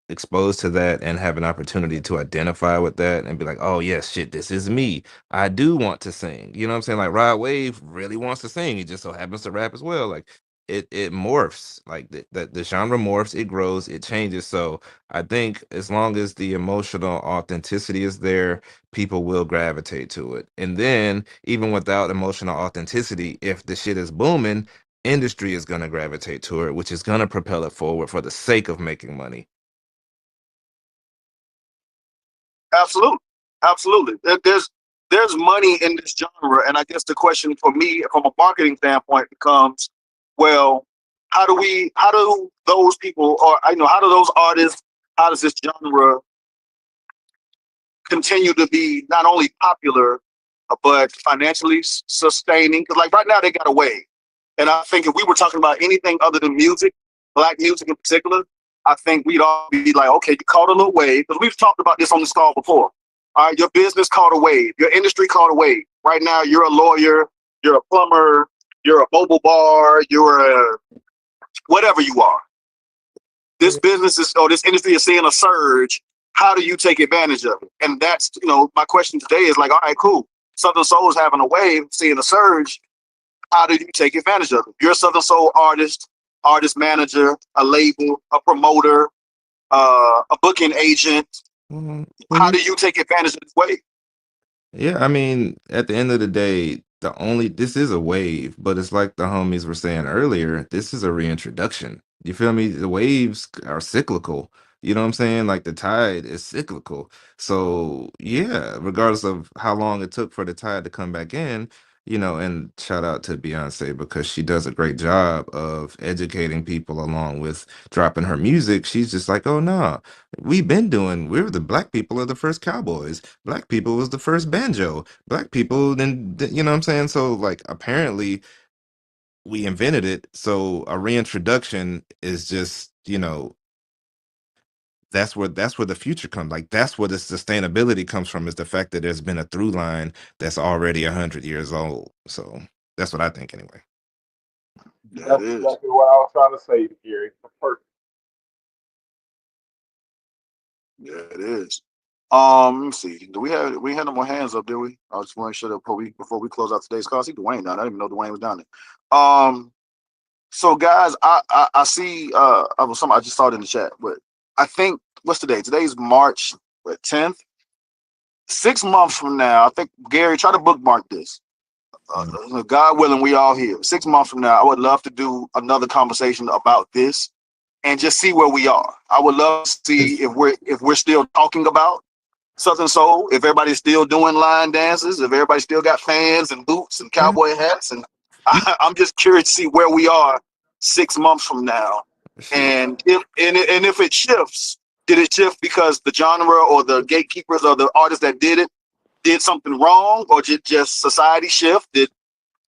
exposed to that and have an opportunity to identify with that and be like, oh yes, shit, this is me. I do want to sing. You know what I'm saying? Like Rod Wave really wants to sing. He just so happens to rap as well. Like it morphs. Like the genre morphs, it grows, it changes. So I think as long as the emotional authenticity is there, people will gravitate to it. And then even without emotional authenticity, if the shit is booming, industry is going to gravitate to it, which is going to propel it forward for the sake of making money. Absolutely. There's money in this genre, and I guess the question for me, from a marketing standpoint, becomes, well, how do those people, or how do those artists, how does this genre continue to be not only popular but financially sustaining? Because like right now they got a wave, and I think if we were talking about anything other than music, black music in particular, I think we'd all be like, okay, you caught a little wave, because we've talked about this on this call before. All right, your business caught a wave, your industry caught a wave. Right now, you're a lawyer, you're a plumber, you're a mobile bar, you're a whatever you are. This this industry is seeing a surge. How do you take advantage of it? And that's, my question today is like, all right, cool. Southern Soul is having a wave, seeing a surge. How do you take advantage of it? You're a Southern Soul artist manager, a label, a promoter, a booking agent. Mhm. How do you take advantage of this wave? Yeah, I mean, at the end of the day, this is a wave, but it's like the homies were saying earlier, this is a reintroduction. You feel me? The waves are cyclical. You know what I'm saying? Like the tide is cyclical. So yeah, regardless of how long it took for the tide to come back in, and shout out to Beyonce because she does a great job of educating people along with dropping her music. She's just like, oh no, we're the black people are the first cowboys. Black people was the first banjo. Black people, then, you know what I'm saying? So, like, apparently we invented it. So, a reintroduction is just, that's where the future comes. Like, that's where the sustainability comes from, is the fact that there's been a through line that's already 100 years old. So, that's what I think anyway. That That's is. exactly what I was trying to say, Gary. Perfect. Yeah, it is. Let me see. We had no more hands up, did we? I just want to make sure that before we close out today's call. I see Dwayne down. I didn't even know Dwayne was down there. So guys, I see I just saw it in the chat, but I think what's today? Today's March 10th. 6 months from now, I think Gary, try to bookmark this. God willing, we all here. 6 months from now, I would love to do another conversation about this and just see where we are. I would love to see if we're still talking about Southern Soul, if everybody's still doing line dances, if everybody still got fans and boots and cowboy hats, and I'm just curious to see where we are 6 months from now, Shit. and if it shifts, did it shift because the genre or the gatekeepers or the artists that did something wrong, or did just society shift?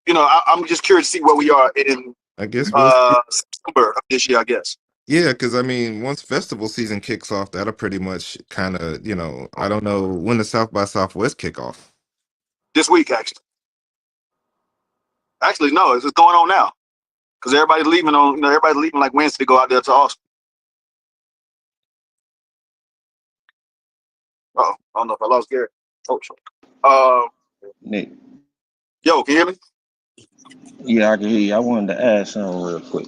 I'm just curious to see where we are in I guess we'll see. September of this year, I guess. Yeah, because I mean, once festival season kicks off, that'll pretty much kind of, I don't know when the South by Southwest kick off. This week, actually. Actually, no, it's going on now because everybody's leaving everybody's leaving like Wednesday to go out there to Austin. Oh, I don't know if I lost Gary. Oh, sure. Nick. Yo, can you hear me? Yeah, I can hear you. I wanted to add something real quick.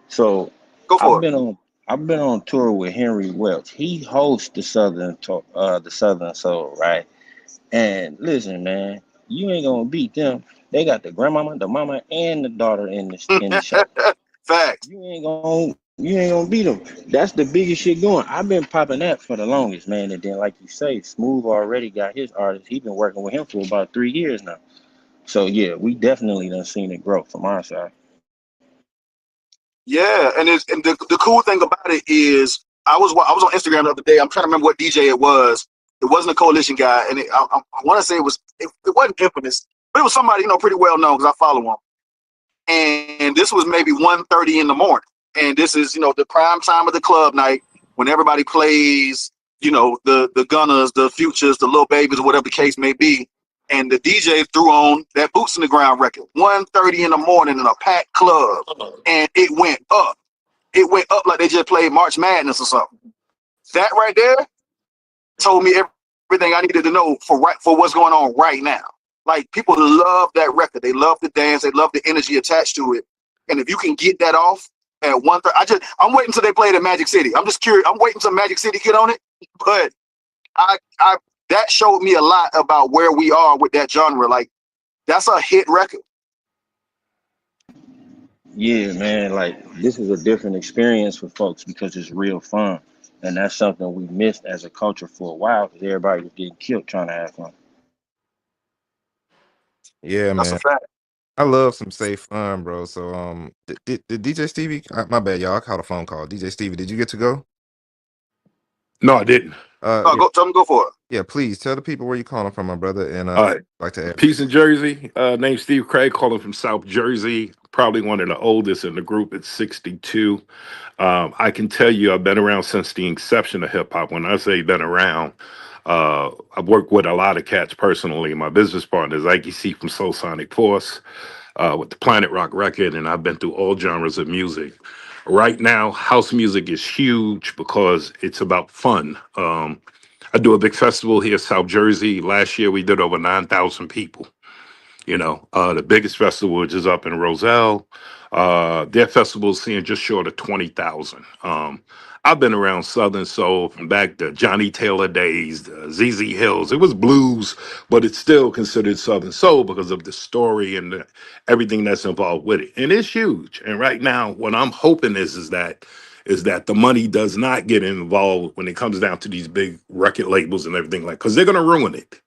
So Go I've for it. been on tour with Henry Welch. He hosts the Southern Soul, right? And listen, man, you ain't gonna beat them. They got the grandmama, the mama, and the daughter in the show. Facts. You ain't gonna beat them. That's the biggest shit going. I've been popping that for the longest, man. And then, like you say, Smooth already got his artist. He's been working with him for about 3 years now. So yeah, we definitely done seen it grow from our side. Yeah, and the cool thing about it is I was on Instagram the other day. I'm trying to remember what DJ it was. It wasn't a Coalition guy, and I want to say it wasn't Infamous, but it was somebody pretty well known because I follow him. And this was maybe 1:30 in the morning, and this is the prime time of the club night when everybody plays the Gunners, the Futures, the Lil Babies, or whatever the case may be. And the DJ threw on that Boots in the Ground record, 1:30 in the morning in a packed club, and it went up. It went up like they just played March Madness or something. That right there told me everything I needed to know for what's going on right now. Like, people love that record. They love the dance. They love the energy attached to it. And if you can get that off at 1:30, I'm waiting until they play it at Magic City. I'm just curious. I'm waiting until Magic City get on it. But that showed me a lot about where we are with that genre. Like, that's a hit record. Yeah, man, like this is a different experience for folks because it's real fun. And that's something we missed as a culture for a while because everybody was getting killed trying to have fun. Yeah, That's a man. fact. I love some safe fun, bro. So, did DJ Stevie? My bad, y'all. I caught a phone call. DJ Stevie, did you get to go? No, I didn't. No, Yeah, tell them go for it. yeah. Please tell the people where you calling from, my brother, and All right. like to add. Peace in Jersey. Name's Steve Craig, calling from South Jersey. Probably one of the oldest in the group at 62. I can tell you I've been around since the inception of hip hop. When I say been around, I've worked with a lot of cats personally. My business partner is Ike C from Soul Sonic Force with the Planet Rock record, and I've been through all genres of music. Right now, house music is huge because it's about fun. I do a big festival here, South Jersey. Last year, we did over 9,000 people. The biggest festival, which is up in Roselle, Their festival is seeing just short of 20,000. I've been around Southern Soul from back to Johnny Taylor days, the ZZ Hills. It was blues, but it's still considered Southern Soul because of the story and everything that's involved with it. And it's huge. And right now, what I'm hoping is that the money does not get involved when it comes down to these big record labels and everything like, because they're going to ruin it.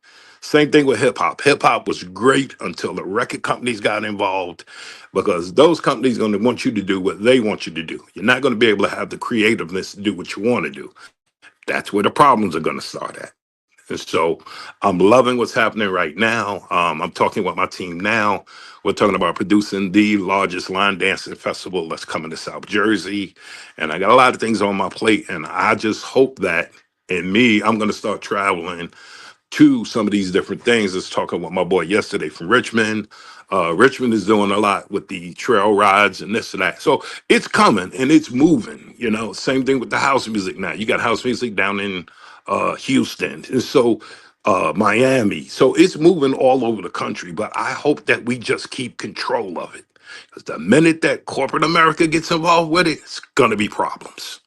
Same thing with hip hop. Hip hop was great until the record companies got involved, because those companies are going to want you to do what they want you to do. You're not going to be able to have the creativeness to do what you want to do. That's where the problems are going to start at. And so I'm loving what's happening right now. I'm talking with my team now. We're talking about producing the largest line dancing festival that's coming to South Jersey. And I got a lot of things on my plate. And I just hope that I'm going to start traveling to some of these different things. I was talking with my boy yesterday from Richmond. Richmond is doing a lot with the trail rides and this and that. So it's coming and it's moving. Same thing with the house music now. You got house music down in Houston, and so Miami. So it's moving all over the country. But I hope that we just keep control of it, because the minute that corporate America gets involved with it, it's gonna be problems.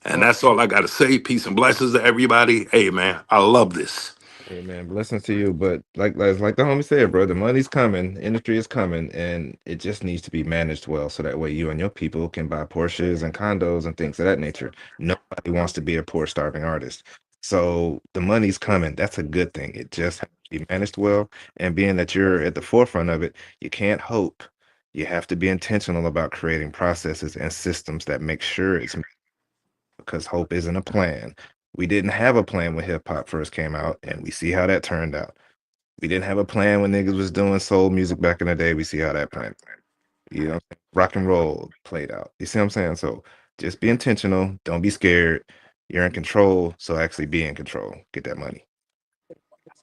And that's all I got to say. Peace and blessings to everybody. Hey, man, I love this. Hey man, blessings to you. But like the homie said, bro, the money's coming, industry is coming, and it just needs to be managed well, so that way you and your people can buy Porsches and condos and things of that nature. Nobody wants to be a poor, starving artist. So the money's coming. That's a good thing. It just has to be managed well. And being that you're at the forefront of it, you can't hope. You have to be intentional about creating processes and systems that make sure it's, because hope isn't a plan. We didn't have a plan when hip hop first came out, and we see how that turned out. We didn't have a plan when niggas was doing soul music back in the day. We see how that played. Rock and roll played out. You see what I'm saying? So just be intentional. Don't be scared. You're in control, so actually be in control. Get that money.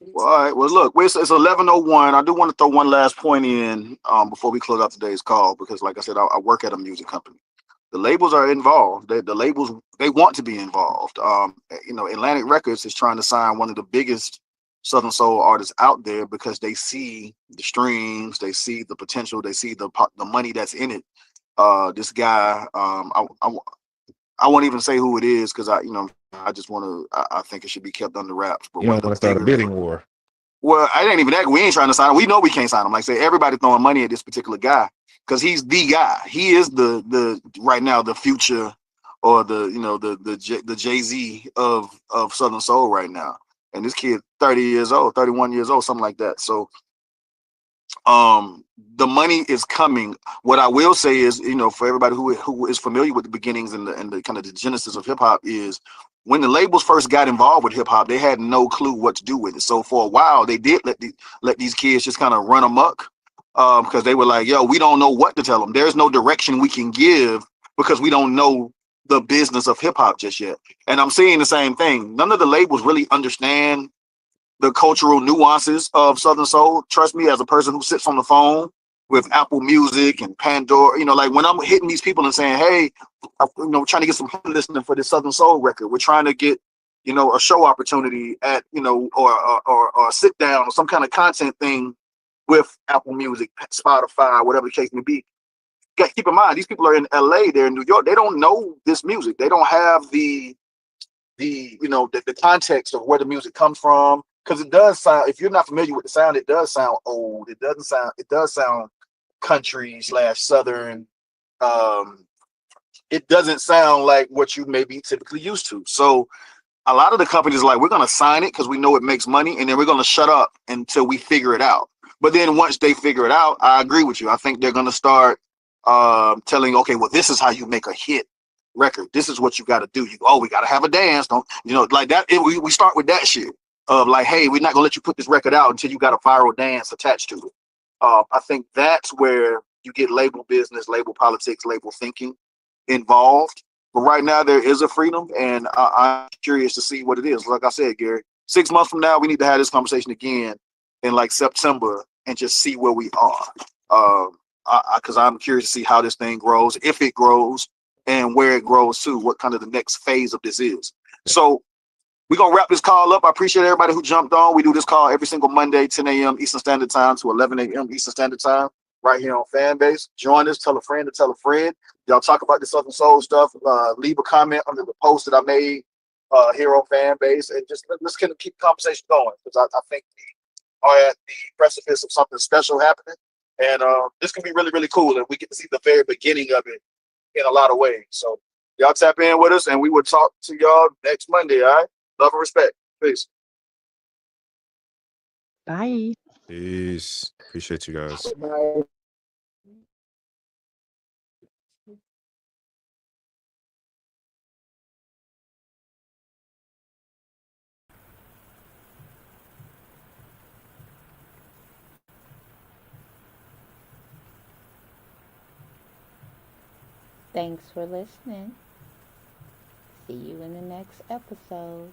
Well, all right. Well, look, it's 11:01. I do want to throw one last point in before we close out today's call, because, like I said, I work at a music company. The labels are involved. The labels, they want to be involved. Atlantic Records is trying to sign one of the biggest Southern Soul artists out there because they see the streams, they see the potential, they see the money that's in it. This guy, I won't even say who it is, because I just want to. I think it should be kept under wraps. But you don't want to start a bidding war. Well, I ain't even that. We ain't trying to sign him. We know we can't sign him. Like I say, everybody throwing money at this particular guy because he's the guy. He is the right now the future, or the Jay-Z of Southern Soul right now. And this kid, 30 years old, 31 years old, something like that. So the money is coming. What I will say is, for everybody who is familiar with the beginnings and the kind of the genesis of hip hop, is when the labels first got involved with hip hop, they had no clue what to do with it. So for a while, they did let these kids just kind of run amok, because they were like, yo, we don't know what to tell them. There's no direction we can give because we don't know the business of hip hop just yet. And I'm seeing the same thing. None of the labels really understand the cultural nuances of Southern Soul. Trust me, as a person who sits on the phone with Apple Music and Pandora, like when I'm hitting these people and saying, hey, trying to get some listening for this Southern Soul record, we're trying to get, a show opportunity at, or a sit down or some kind of content thing with Apple Music, Spotify, whatever the case may be. Keep in mind, these people are in LA, they're in New York. They don't know this music. They don't have the context of where the music comes from. Because it does sound, if you're not familiar with the sound, it does sound old. It does sound country / Southern. It doesn't sound like what you may be typically used to. So a lot of the companies are like, we're going to sign it because we know it makes money, and then we're going to shut up until we figure it out. But then once they figure it out, I agree with you. I think they're going to start telling, okay, well, this is how you make a hit record. This is what you got to do. We got to have a dance. Like that. We start with that shit. Of like, hey, we're not gonna let you put this record out until you got a viral dance attached to it. I think that's where you get label business, label politics, label thinking involved. But right now there is a freedom, and I'm curious to see what it is. Like I said, Gary, 6 months from now, we need to have this conversation again in like September and just see where we are. Because I'm curious to see how this thing grows, if it grows, and where it grows to, what kind of the next phase of this is. So we're going to wrap this call up. I appreciate everybody who jumped on. We do this call every single Monday, 10 a.m. Eastern Standard Time to 11 a.m. Eastern Standard Time. right here on Fanbase. Join us. Tell a friend to tell a friend. Y'all talk about the Southern Soul stuff. Leave a comment under the post that I made here on Fanbase, and just let's kind of keep the conversation going, because I think we are at the precipice of something special happening, and this can be really, really cool, and we get to see the very beginning of it in a lot of ways. So y'all tap in with us, and we will talk to y'all next Monday. All right, love and respect. Peace. Bye. Peace. Appreciate you guys. Bye. Thanks for listening. See you in the next episode.